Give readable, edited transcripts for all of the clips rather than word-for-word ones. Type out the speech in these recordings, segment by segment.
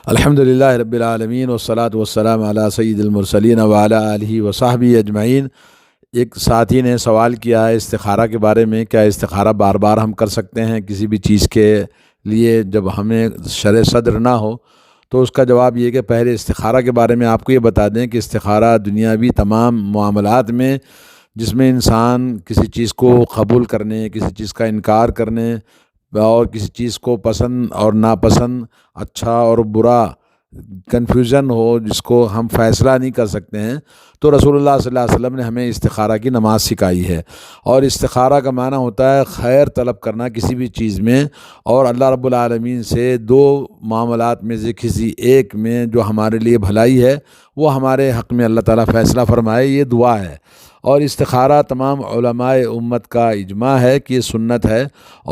الحمدللہ رب العالمین والصلاة والسلام علی سید المرسلین وعلی آلہ وصحبہ اجمعین۔ ایک ساتھی نے سوال کیا ہے استخارہ کے بارے میں، کیا استخارہ بار بار ہم کر سکتے ہیں کسی بھی چیز کے لیے جب ہمیں شرح صدر نہ ہو؟ تو اس کا جواب یہ کہ پہلے استخارہ کے بارے میں آپ کو یہ بتا دیں کہ استخارہ دنیاوی تمام معاملات میں، جس میں انسان کسی چیز کو قبول کرنے، کسی چیز کا انکار کرنے اور کسی چیز کو پسند اور ناپسند، اچھا اور برا کنفیوژن ہو، جس کو ہم فیصلہ نہیں کر سکتے ہیں، تو رسول اللہ صلی اللہ علیہ وسلم نے ہمیں استخارہ کی نماز سکھائی ہے۔ اور استخارہ کا معنی ہوتا ہے خیر طلب کرنا کسی بھی چیز میں، اور اللہ رب العالمین سے دو معاملات میں سے کسی ایک میں جو ہمارے لیے بھلائی ہے وہ ہمارے حق میں اللہ تعالیٰ فیصلہ فرمائے، یہ دعا ہے۔ اور استخارہ تمام علماء امت کا اجماع ہے کہ یہ سنت ہے،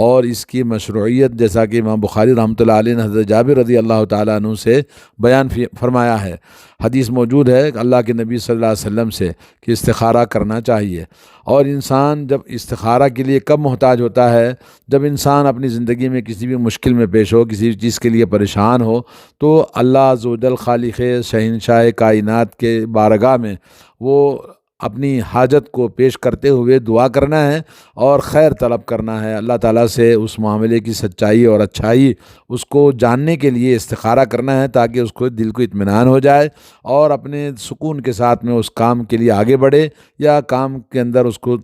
اور اس کی مشروعیت جیسا کہ امام بخاری رحمۃ اللہ علیہ نے حضرت جابر رضی اللہ تعالیٰ عنہ سے بیان فرمایا ہے۔ حدیث موجود ہے کہ اللہ کے نبی صلی اللہ علیہ وسلم سے کہ استخارہ کرنا چاہیے۔ اور انسان جب استخارہ کے لیے کب محتاج ہوتا ہے؟ جب انسان اپنی زندگی میں کسی بھی مشکل میں پیش ہو، کسی چیز کے لیے پریشان ہو، تو اللہ عز و جل خالق شہنشاہ کائنات کے بارگاہ میں وہ اپنی حاجت کو پیش کرتے ہوئے دعا کرنا ہے اور خیر طلب کرنا ہے، اللہ تعالیٰ سے اس معاملے کی سچائی اور اچھائی اس کو جاننے کے لیے استخارہ کرنا ہے، تاکہ اس کو دل کو اطمینان ہو جائے اور اپنے سکون کے ساتھ میں اس کام کے لیے آگے بڑھے، یا کام کے اندر اس کو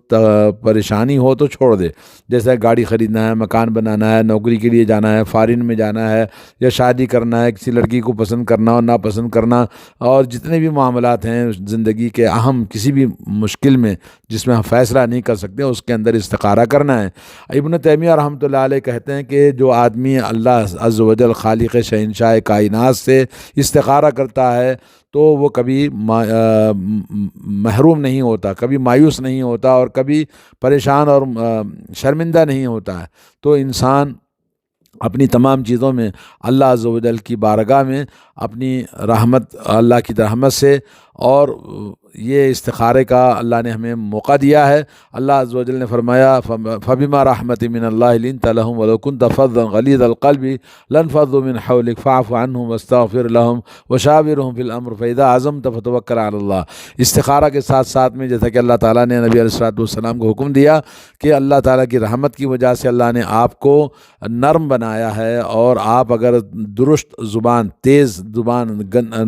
پریشانی ہو تو چھوڑ دے۔ جیسے گاڑی خریدنا ہے، مکان بنانا ہے، نوکری کے لیے جانا ہے، فارن میں جانا ہے، یا شادی کرنا ہے، کسی لڑکی کو پسند کرنا اور ناپسند کرنا، اور جتنے بھی معاملات ہیں زندگی کے اہم کسی بھی مشکل میں جس میں ہم فیصلہ نہیں کر سکتے، اس کے اندر استخارہ کرنا ہے۔ ابن تیمیہ رحمۃ اللہ علیہ کہتے ہیں کہ جو آدمی اللہ عز و جل خالق شہنشاہ کائنات سے استخارہ کرتا ہے تو وہ کبھی محروم نہیں ہوتا، کبھی مایوس نہیں ہوتا، اور کبھی پریشان اور شرمندہ نہیں ہوتا ہے۔ تو انسان اپنی تمام چیزوں میں اللہ عز و جل کی بارگاہ میں اپنی رحمت، اللہ کی رحمت سے، اور یہ استخارے کا اللہ نے ہمیں موقع دیا ہے۔ اللہ عز و جل نے فرمایا فَبِمَا رَحْمَةٍ مِّنَ اللَّهِ لِنْتَ لَهُمْ وَلَوْ كُنْتَ فَظًّا غَلِيظَ الْقَلْبِ لَانفَضُّوا مِنْ حَوْلِكَ فَاعْفُ عَنْهُمْ وَاسْتَغْفِرْ لَهُمْ وَشَاوِرْهُمْ فِي الْأَمْرِ فَإِذَا عَزَمْتَ فَتَوَكَّلْ عَلَى اللَّهِ۔ استخارہ کے ساتھ ساتھ میں جیسا کہ اللہ تعالیٰ نے نبی علیہ الصلوۃ والسلام کو حکم دیا کہ اللہ تعالیٰ کی رحمت کی وجہ سے اللہ نے آپ کو نرم بنایا ہے، اور آپ اگر درست زبان، تیز زبان،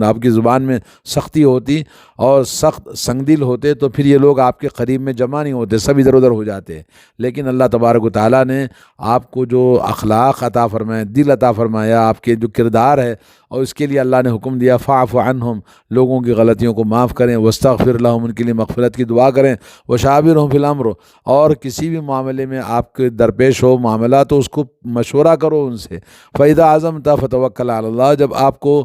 آپ کی زبان میں سختی ہوتی اور سخت سنگ دل ہوتے تو پھر یہ لوگ آپ کے قریب میں جمع نہیں ہوتے، سب ادھر ادھر ہو جاتے۔ لیکن اللہ تبارک و تعالیٰ نے آپ کو جو اخلاق عطا فرمایا، دل عطا فرمایا، آپ کے جو کردار ہے، اور اس کے لیے اللہ نے حکم دیا فاعف عنہم، لوگوں کی غلطیوں کو معاف کریں، واستغفر لہم، ان کے لیے مغفرت کی دعا کریں، وشاورہم فی الامر، اور کسی بھی معاملے میں آپ کے درپیش ہو معاملہ تو اس کو مشورہ کرو ان سے۔ فَإِذَا عَزَمْتَ فَتَوَكَّلْ عَلَى اللَّهِ، جب آپ کو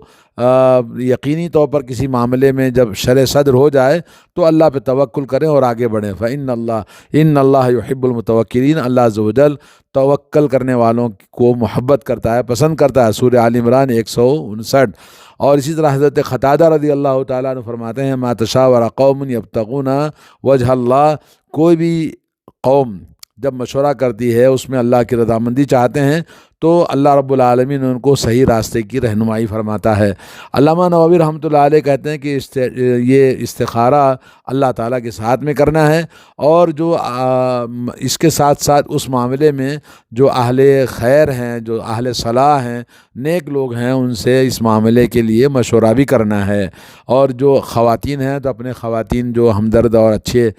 یقینی طور پر کسی معاملے میں جب شرح صدر ہو جائے تو اللہ پہ توکل کریں اور آگے بڑھیں۔ إِنَّ اللَّهَ يُحِبُّ الْمُتَوَكِّلِينَ، اللہ عز و جل توکل کرنے والوں کو محبت کرتا ہے، پسند کرتا ہے۔ سورہ آل عمران 159۔ اور اسی طرح حضرت قتادہ رضی اللہ تعالیٰ عنہ فرماتے ہیں مَا تَشَاوَرَ قَوْمٌ يَبْتَغُونَ وَجْهَ اللَّهِ، کوئی بھی قوم جب مشورہ کرتی ہے اس میں اللہ کی رضامندی چاہتے ہیں تو اللہ رب العالمین ان کو صحیح راستے کی رہنمائی فرماتا ہے۔ علامہ نووی رحمۃ اللہ علیہ کہتے ہیں کہ یہ استخارہ اللہ تعالیٰ کے ساتھ میں کرنا ہے، اور جو اس کے ساتھ ساتھ اس معاملے میں جو اہل خیر ہیں، جو اہل صلاح ہیں، نیک لوگ ہیں، ان سے اس معاملے کے لیے مشورہ بھی کرنا ہے۔ اور جو خواتین ہیں تو اپنے خواتین جو ہمدرد اور اچھے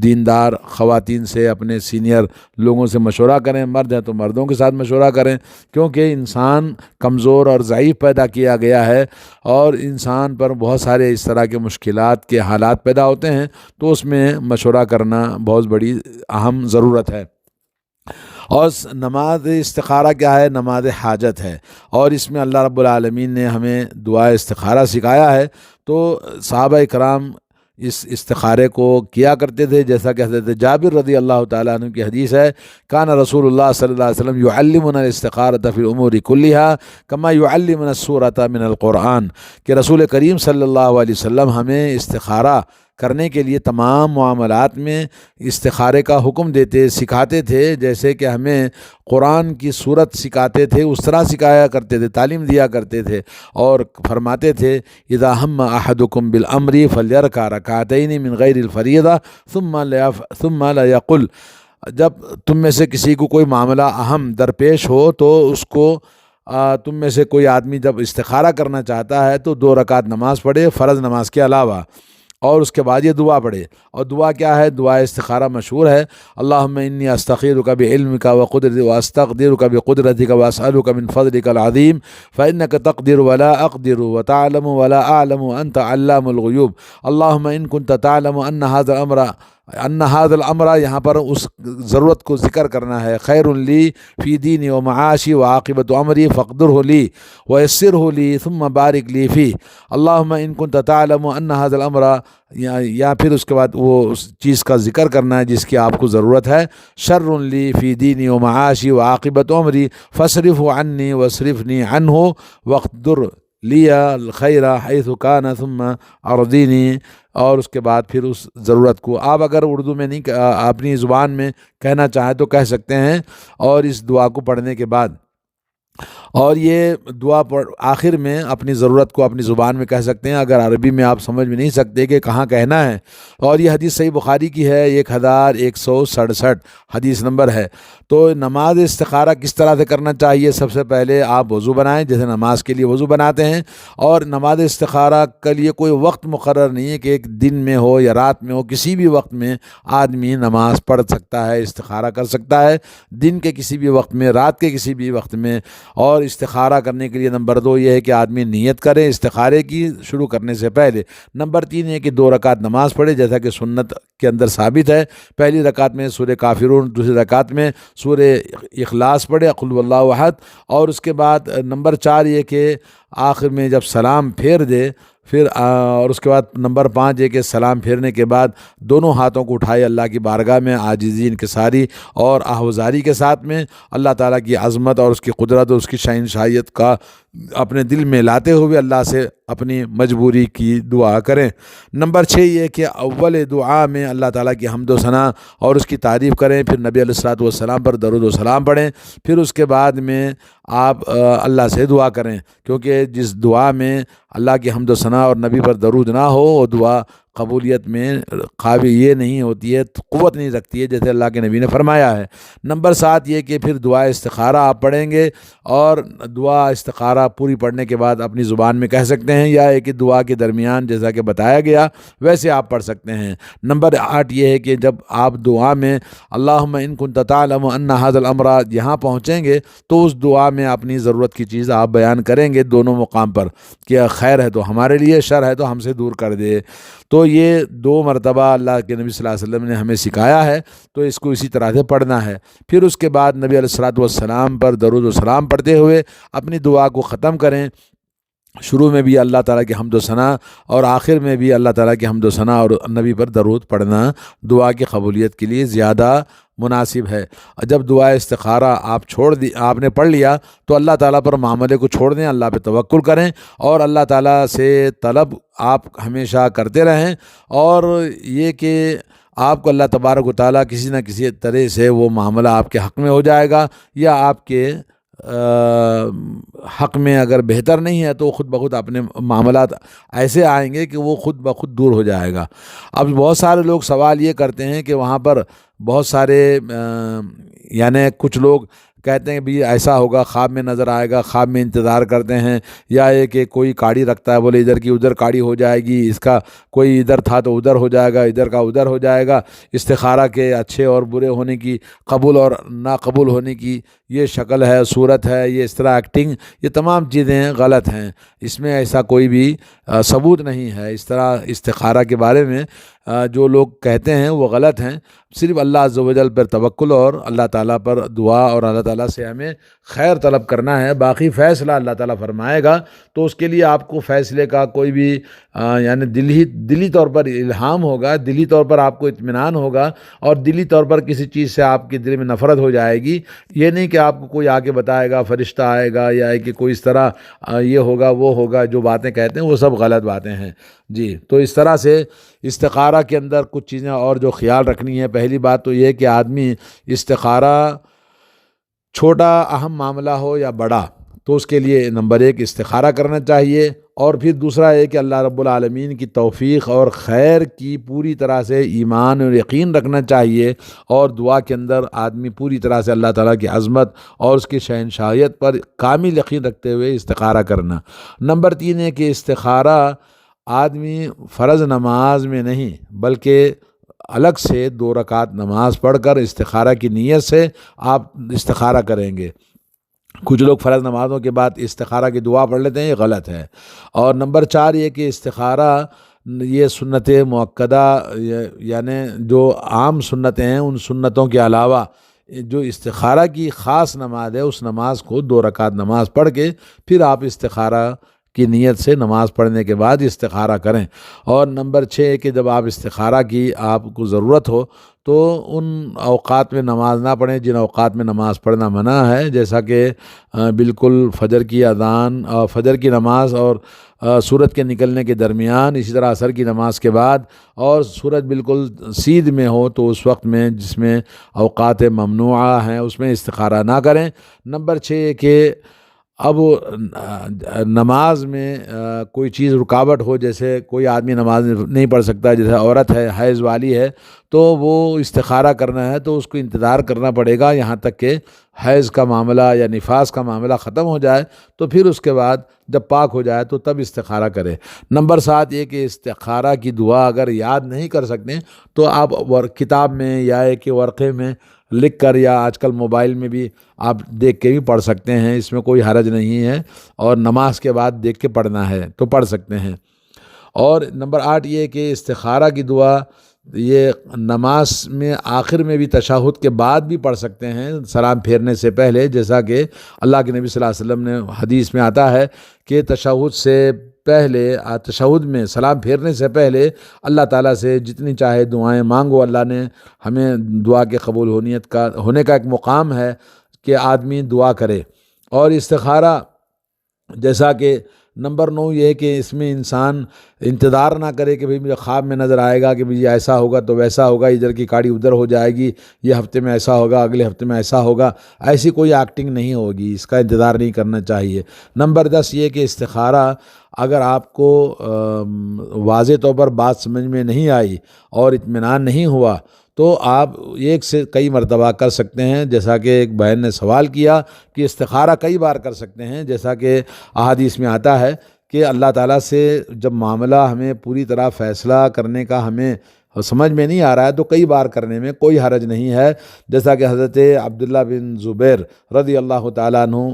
دیندار خواتین سے، اپنے سینئر لوگوں سے مشورہ کریں۔ مرد ہیں تو مردوں کے ساتھ مشورہ کریں، کیونکہ انسان کمزور اور ضعیف پیدا کیا گیا ہے، اور انسان پر بہت سارے اس طرح کے مشکلات کے حالات پیدا ہوتے ہیں، تو اس میں مشورہ کرنا بہت بڑی اہم ضرورت ہے۔ اور نماز استخارہ کیا ہے؟ نماز حاجت ہے، اور اس میں اللہ رب العالمین نے ہمیں دعا استخارہ سکھایا ہے۔ تو صحابہ کرام اس استخارے کو کیا کرتے تھے، جیسا کہ حضرت جابر رضی اللہ تعالیٰ عنہ کی حدیث ہے کان رسول اللہ صلی اللہ علیہ وسلم یعلمنا الاستخارۃ فی الامور کلھا کما یعلمنا السورۃ من القرآن، کہ رسول کریم صلی اللہ علیہ وسلم ہمیں استخارہ کرنے کے لیے تمام معاملات میں استخارے کا حکم دیتے سکھاتے تھے، جیسے کہ ہمیں قرآن کی صورت سکھاتے تھے اس طرح سکھایا کرتے تھے، تعلیم دیا کرتے تھے، اور فرماتے تھے اذا ہم احدکم بالامر فلیرکع رکعتین من غیر الفریضہ ثم لیقل، جب تم میں سے کسی کو کوئی معاملہ اہم درپیش ہو تو اس کو تم میں سے کوئی آدمی جب استخارہ کرنا چاہتا ہے تو 2 رکعت نماز پڑھے فرض نماز کے علاوہ، اور اس کے بعد یہ دعا پڑھے۔ اور دعا کیا ہے؟ دعا استخارہ مشہور ہے، اللہم انی استخیرک بعلمک وقدرتک واستقدرک بقدرتک واسألک من فضلک العظیم فإنک تقدر ولا اقدر وتعلم ولا اعلم وانت علام الغیوب، اللہم ان کنت تعلم ان هذا الامر، یہاں پر اس ضرورت کو ذکر کرنا ہے، خیر لی فی دینی و معاشی و عاقبت امری فاقدرہ لی ویسرہ لی ثم بارک لی فی، اللہم ان کنت تعلم ان هذا الامر، یا پھر اس کے بعد وہ اس چیز کا ذکر کرنا ہے جس کی آپ کو ضرورت ہے، شر لی فی دینی و معاشی و عاقبت امری فاصرف عنی واصرفنی عنہ واقدر لی الخیر حیث کان ثم ارضینی، اور اس کے بعد پھر اس ضرورت کو آپ اگر اردو میں نہیں اپنی زبان میں کہنا چاہیں تو کہہ سکتے ہیں، اور اس دعا کو پڑھنے کے بعد، اور یہ دعا آخر میں اپنی ضرورت کو اپنی زبان میں کہہ سکتے ہیں اگر عربی میں آپ سمجھ میں نہیں سکتے کہ کہاں کہنا ہے۔ اور یہ حدیث صحیح بخاری کی ہے، 1167 حدیث نمبر ہے۔ تو نماز استخارہ کس طرح سے کرنا چاہیے؟ سب سے پہلے آپ وضو بنائیں جیسے نماز کے لیے وضو بناتے ہیں، اور نماز استخارہ کے لیے کوئی وقت مقرر نہیں ہے کہ ایک دن میں ہو یا رات میں ہو، کسی بھی وقت میں آدمی نماز پڑھ سکتا ہے، استخارہ کر سکتا ہے، دن کے کسی بھی وقت میں، رات کے کسی بھی وقت میں۔ اور استخارہ کرنے کے لیے نمبر 2 یہ ہے کہ آدمی نیت کرے استخارے کی شروع کرنے سے پہلے۔ نمبر 3 یہ کہ 2 رکعت نماز پڑھے جیسا کہ سنت کے اندر ثابت ہے، پہلی رکعت میں سورہ کافرون، دوسری رکعت میں سورہ اخلاص پڑھے قل هو اللہ احد، اور اس کے بعد نمبر 4 یہ کہ آخر میں جب سلام پھیر دے پھر اور اس کے بعد نمبر 5 یہ کہ سلام پھیرنے کے بعد دونوں ہاتھوں کو اٹھائے اللہ کی بارگاہ میں عاجزی انکساری اور آہوزاری کے ساتھ میں، اللہ تعالیٰ کی عظمت اور اس کی قدرت اور اس کی شہنشاہیت کا اپنے دل میں لاتے ہوئے اللہ سے اپنی مجبوری کی دعا کریں۔ نمبر 6 یہ کہ اول دعا میں اللہ تعالیٰ کی حمد و ثنا اور اس کی تعریف کریں، پھر نبی علیہ الصلوۃ والسلام پر درود و سلام پڑھیں، پھر اس کے بعد میں آپ اللہ سے دعا کریں، کیونکہ جس دعا میں اللہ کی حمد و ثنا اور نبی پر درود نہ ہو وہ دعا قبولیت میں قابل یہ نہیں ہوتی ہے، قوت نہیں رکھتی ہے جیسے اللہ کے نبی نے فرمایا ہے۔ نمبر 7 یہ کہ پھر دعا استخارہ آپ پڑھیں گے، اور دعا استخارہ پوری پڑھنے کے بعد اپنی زبان میں کہہ سکتے ہیں، یا ایک دعا کے درمیان جیسا کہ بتایا گیا ویسے آپ پڑھ سکتے ہیں۔ نمبر 8 یہ ہے کہ جب آپ دعا میں اللہم ان کنت تعلم ان ھذا الامر یہاں پہنچیں گے تو اس دعا میں اپنی ضرورت کی چیز آپ بیان کریں گے دونوں مقام پر، کہ خیر ہے تو ہمارے لیے، شر ہے تو ہم سے دور کر دے۔ تو یہ 2 مرتبہ اللہ کے نبی صلی اللہ علیہ وسلم نے ہمیں سکھایا ہے، تو اس کو اسی طرح سے پڑھنا ہے۔ پھر اس کے بعد نبی علیہ الصلوۃ والسلام پر درود و سلام پڑھتے ہوئے اپنی دعا کو ختم کریں، شروع میں بھی اللہ تعالیٰ کی حمد و ثنا اور آخر میں بھی اللہ تعالیٰ کی حمد و ثنا اور نبی پر درود پڑھنا دعا کی قبولیت کے لیے زیادہ مناسب ہے۔ جب دعا استخارہ آپ نے پڑھ لیا تو اللہ تعالیٰ پر معاملے کو چھوڑ دیں، اللہ پہ توکل کریں، اور اللہ تعالیٰ سے طلب آپ ہمیشہ کرتے رہیں، اور یہ کہ آپ کو اللہ تبارک و تعالیٰ کسی نہ کسی طرح سے وہ معاملہ آپ کے حق میں ہو جائے گا، یا آپ کے حق میں اگر بہتر نہیں ہے تو خود بخود اپنے معاملات ایسے آئیں گے کہ وہ خود بخود دور ہو جائے گا۔ اب بہت سارے لوگ سوال یہ کرتے ہیں کہ وہاں پر بہت سارے یعنی کچھ لوگ کہتے ہیں بھی ایسا ہوگا، خواب میں نظر آئے گا، خواب میں انتظار کرتے ہیں، یا یہ کہ کوئی کاڑی رکھتا ہے، بولے ادھر کی ادھر کاڑی ہو جائے گی، اس کا کوئی ادھر تھا تو ادھر ہو جائے گا، ادھر کا ادھر ہو جائے گا۔ استخارہ کے اچھے اور برے ہونے کی، قبول اور ناقبول ہونے کی یہ شکل ہے، صورت ہے، یہ اس طرح ایکٹنگ، یہ تمام چیزیں غلط ہیں، اس میں ایسا کوئی بھی ثبوت نہیں ہے۔ اس طرح استخارہ کے بارے میں جو لوگ کہتے ہیں وہ غلط ہیں۔ صرف اللہ عز و جل پر توکل اور اللہ تعالیٰ پر دعا اور اللہ تعالیٰ سے ہمیں خیر طلب کرنا ہے، باقی فیصلہ اللہ تعالیٰ فرمائے گا، تو اس کے لیے آپ کو فیصلے کا کوئی بھی یعنی دلی طور پر الہام ہوگا، دلی طور پر آپ کو اطمینان ہوگا، اور دلی طور پر کسی چیز سے آپ کے دل میں نفرت ہو جائے گی۔ یہ نہیں کہ آپ کو کوئی آگے بتائے گا، فرشتہ آئے گا، یا ہے کہ کوئی اس طرح یہ ہوگا وہ ہوگا، جو باتیں کہتے ہیں وہ سب غلط باتیں ہیں جی۔ تو اس طرح سے استخارہ کے اندر کچھ چیزیں اور جو خیال رکھنی ہے، پہلی بات تو یہ ہے کہ آدمی استخارہ چھوٹا اہم معاملہ ہو یا بڑا، تو اس کے لیے نمبر 1 استخارہ کرنا چاہیے، اور پھر دوسرا ہے کہ اللہ رب العالمین کی توفیق اور خیر کی پوری طرح سے ایمان اور یقین رکھنا چاہیے، اور دعا کے اندر آدمی پوری طرح سے اللہ تعالیٰ کی عظمت اور اس کی شہنشاہیت پر کامل یقین رکھتے ہوئے استخارہ کرنا۔ نمبر 3 ہے کہ استخارہ آدمی فرض نماز میں نہیں بلکہ الگ سے 2 رکعت نماز پڑھ کر استخارہ کی نیت سے آپ استخارہ کریں گے۔ کچھ لوگ فرض نمازوں کے بعد استخارہ کی دعا پڑھ لیتے ہیں، یہ غلط ہے۔ اور نمبر 4 یہ کہ استخارہ یہ سنت مؤکدہ یعنی جو عام سنتیں ہیں، ان سنتوں کے علاوہ جو استخارہ کی خاص نماز ہے، اس نماز کو 2 رکعت نماز پڑھ کے پھر آپ استخارہ کی نیت سے نماز پڑھنے کے بعد استخارہ کریں۔ اور نمبر 6 کہ جب آپ استخارہ کی آپ کو ضرورت ہو تو ان اوقات میں نماز نہ پڑھیں جن اوقات میں نماز پڑھنا منع ہے، جیسا کہ بالکل فجر کی اذان، فجر کی نماز اور سورج کے نکلنے کے درمیان، اسی طرح عصر کی نماز کے بعد، اور سورج بالکل سیدھ میں ہو تو اس وقت میں جس میں اوقات ممنوعہ ہیں اس میں استخارہ نہ کریں۔ نمبر 6 کہ اب نماز میں کوئی چیز رکاوٹ ہو، جیسے کوئی آدمی نماز نہیں پڑھ سکتا، جیسے عورت ہے، حیض والی ہے، تو وہ استخارہ کرنا ہے تو اس کو انتظار کرنا پڑے گا یہاں تک کہ حیض کا معاملہ یا نفاس کا معاملہ ختم ہو جائے، تو پھر اس کے بعد جب پاک ہو جائے تو تب استخارہ کرے۔ نمبر 7 یہ کہ استخارہ کی دعا اگر یاد نہیں کر سکتے تو آپ کتاب میں یا ایک ورقے میں لکھ کر، یا آج کل موبائل میں بھی آپ دیکھ کے بھی پڑھ سکتے ہیں، اس میں کوئی حرج نہیں ہے، اور نماز کے بعد دیکھ کے پڑھنا ہے تو پڑھ سکتے ہیں۔ اور نمبر 8 یہ کہ استخارہ کی دعا یہ نماز میں آخر میں بھی تشہد کے بعد بھی پڑھ سکتے ہیں، سلام پھیرنے سے پہلے، جیسا کہ اللہ کے نبی صلی اللہ علیہ وسلم نے حدیث میں آتا ہے کہ تشہد سے پہلے، تشہد میں سلام پھیرنے سے پہلے اللہ تعالیٰ سے جتنی چاہے دعائیں مانگو، اللہ نے ہمیں دعا کے قبول ہونے کا ایک مقام ہے کہ آدمی دعا کرے۔ اور استخارہ جیسا کہ نمبر 9 یہ ہے کہ اس میں انسان انتظار نہ کرے کہ بھئی مجھے خواب میں نظر آئے گا کہ بھئی ایسا ہوگا تو ویسا ہوگا، ادھر کی کاڑی ادھر ہو جائے گی، یہ ہفتے میں ایسا ہوگا، اگلے ہفتے میں ایسا ہوگا، ایسی کوئی ایکٹنگ نہیں ہوگی، اس کا انتظار نہیں کرنا چاہیے۔ نمبر 10 یہ کہ استخارہ اگر آپ کو واضح طور پر بات سمجھ میں نہیں آئی اور اطمینان نہیں ہوا تو آپ ایک سے کئی مرتبہ کر سکتے ہیں، جیسا کہ ایک بہن نے سوال کیا کہ استخارہ کئی بار کر سکتے ہیں، جیسا کہ احادیث میں آتا ہے کہ اللہ تعالیٰ سے جب معاملہ ہمیں پوری طرح فیصلہ کرنے کا ہمیں سمجھ میں نہیں آ رہا ہے تو کئی بار کرنے میں کوئی حرج نہیں ہے، جیسا کہ حضرت عبداللہ بن زبیر رضی اللہ تعالیٰ عنہ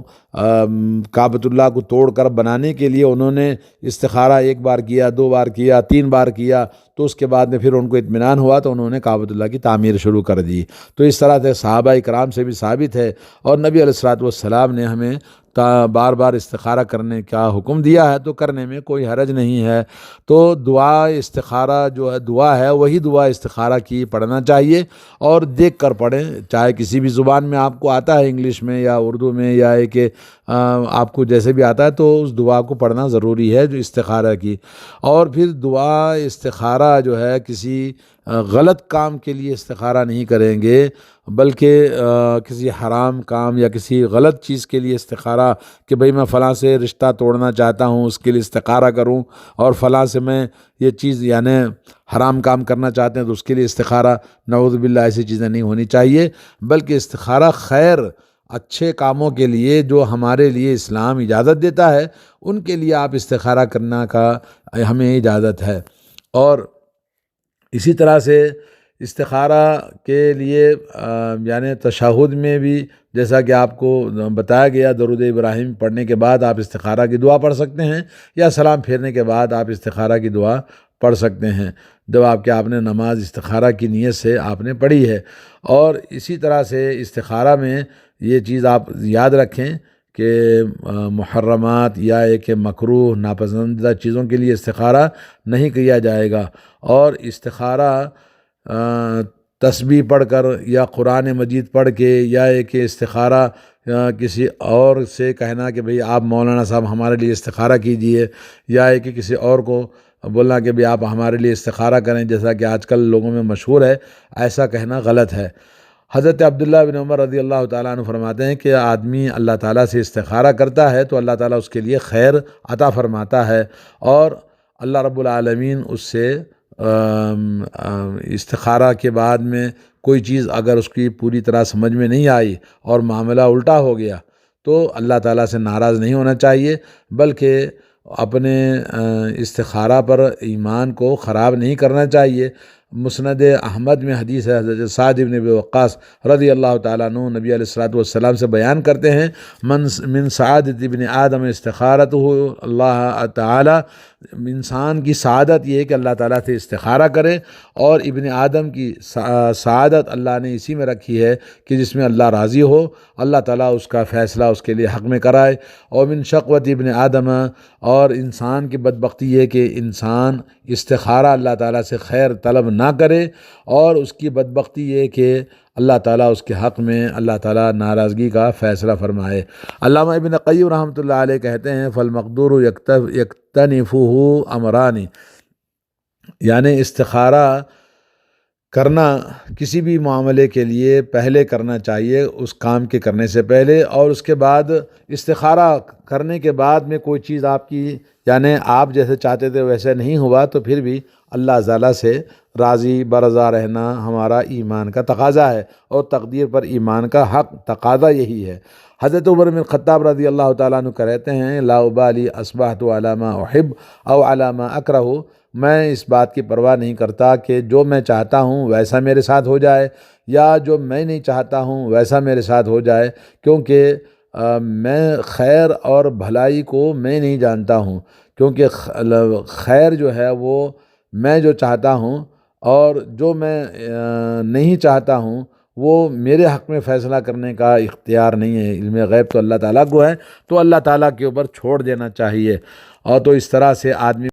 کعبۃ اللہ کو توڑ کر بنانے کے لیے انہوں نے استخارہ 1 بار کیا، 2 بار کیا، 3 بار کیا، تو اس کے بعد میں پھر ان کو اطمینان ہوا تو انہوں نے کعبۃ اللہ کی تعمیر شروع کر دی۔ تو اس طرح سے صحابہ کرام سے بھی ثابت ہے، اور نبی علیہ الصلوۃ والسلام نے ہمیں بار بار استخارہ کرنے کا حکم دیا ہے، تو کرنے میں کوئی حرج نہیں ہے۔ تو دعا استخارہ جو ہے دعا ہے، وہی دعا استخارہ کی پڑھنا چاہیے، اور دیکھ کر پڑھیں، چاہے کسی بھی زبان میں آپ کو آتا ہے، انگلش میں یا اردو میں یا کہ آپ کو جیسے بھی آتا ہے، تو اس دعا کو پڑھنا ضروری ہے جو استخارہ کی۔ اور پھر دعا استخارہ جو ہے کسی غلط کام کے لیے استخارہ نہیں کریں گے، بلکہ کسی حرام کام یا کسی غلط چیز کے لیے استخارہ کہ بھئی میں فلاں سے رشتہ توڑنا چاہتا ہوں، اس کے لیے استخارہ کروں، اور فلاں سے میں یہ چیز یعنی حرام کام کرنا چاہتے ہیں تو اس کے لیے استخارہ، نعوذ باللہ ایسی چیزیں نہیں ہونی چاہیے، بلکہ استخارہ خیر اچھے کاموں کے لیے جو ہمارے لیے اسلام اجازت دیتا ہے ان کے لیے آپ استخارہ کرنا کا ہمیں اجازت ہے۔ اور اسی طرح سے استخارہ کے لیے یعنی تشہد میں بھی جیسا کہ آپ کو بتایا گیا، درود ابراہیم پڑھنے کے بعد آپ استخارہ کی دعا پڑھ سکتے ہیں، یا سلام پھیرنے کے بعد آپ استخارہ کی دعا پڑھ سکتے ہیں جب آپ نے نماز استخارہ کی نیت سے آپ نے پڑھی ہے۔ اور اسی طرح سے استخارہ میں یہ چیز آپ یاد رکھیں کہ محرمات یا ایک مکروہ ناپسندیدہ چیزوں کے لیے استخارہ نہیں کیا جائے گا، اور استخارہ تسبیح پڑھ کر یا قرآن مجید پڑھ کے یا ایک استخارہ کسی اور سے کہنا کہ بھئی آپ مولانا صاحب ہمارے لیے استخارہ کیجئے، یا ہے کہ کسی اور کو بولنا کہ بھئی آپ ہمارے لیے استخارہ کریں، جیسا کہ آج کل لوگوں میں مشہور ہے، ایسا کہنا غلط ہے۔ حضرت عبداللہ بن عمر رضی اللہ تعالیٰ عنہ فرماتے ہیں کہ آدمی اللہ تعالیٰ سے استخارہ کرتا ہے تو اللہ تعالیٰ اس کے لیے خیر عطا فرماتا ہے، اور اللہ رب العالمین اس سے استخارہ کے بعد میں کوئی چیز اگر اس کی پوری طرح سمجھ میں نہیں آئی اور معاملہ الٹا ہو گیا تو اللہ تعالیٰ سے ناراض نہیں ہونا چاہیے، بلکہ اپنے استخارہ پر ایمان کو خراب نہیں کرنا چاہیے۔ مسند احمد میں حدیث ہے، حضرت سعد بن ابی وقاص رضی اللہ تعالیٰ عنہ نبی علیہ الصلوۃ والسلام سے بیان کرتے ہیں، من سعادت ابن آدم استخارتہ اللہ تعالیٰ، انسان کی سعادت یہ ہے کہ اللہ تعالیٰ سے استخارہ کرے، اور ابن آدم کی سعادت اللہ نے اسی میں رکھی ہے کہ جس میں اللہ راضی ہو، اللہ تعالیٰ اس کا فیصلہ اس کے لیے حق میں کرائے۔ اور من شقوت ابن آدم، اور انسان کی بدبختی یہ کہ انسان استخارہ اللہ تعالیٰ سے خیر طلب نہ کرے، اور اس کی بدبختی یہ کہ اللہ تعالیٰ اس کے حق میں اللہ تعالیٰ ناراضگی کا فیصلہ فرمائے۔ علامہ ابن قیم رحمۃ اللہ علیہ کہتے ہیں فالمقدور یکتنفہ امرانی، یعنی استخارہ کرنا کسی بھی معاملے کے لیے پہلے کرنا چاہیے اس کام کے کرنے سے پہلے، اور اس کے بعد استخارہ کرنے کے بعد میں کوئی چیز آپ کی یعنی آپ جیسے چاہتے تھے ویسے نہیں ہوا تو پھر بھی اللہ تعالیٰ سے راضی برضا رہنا ہمارا ایمان کا تقاضا ہے، اور تقدیر پر ایمان کا حق تقاضا یہی ہے۔ حضرت عمر بن خطاب رضی اللہ تعالیٰ عنہ کہتے ہیں لا ابالی اصبحت علی ما احب او علی ما اکرہ، میں اس بات کی پرواہ نہیں کرتا کہ جو میں چاہتا ہوں ویسا میرے ساتھ ہو جائے، یا جو میں نہیں چاہتا ہوں ویسا میرے ساتھ ہو جائے، کیونکہ میں خیر اور بھلائی کو میں نہیں جانتا ہوں، کیونکہ خیر جو ہے وہ میں جو چاہتا ہوں، اور جو میں نہیں چاہتا ہوں وہ میرے حق میں فیصلہ کرنے کا اختیار نہیں ہے۔ علم غیب تو اللہ تعالیٰ کو ہے، تو اللہ تعالیٰ کے اوپر چھوڑ دینا چاہیے، اور تو اس طرح سے آدمی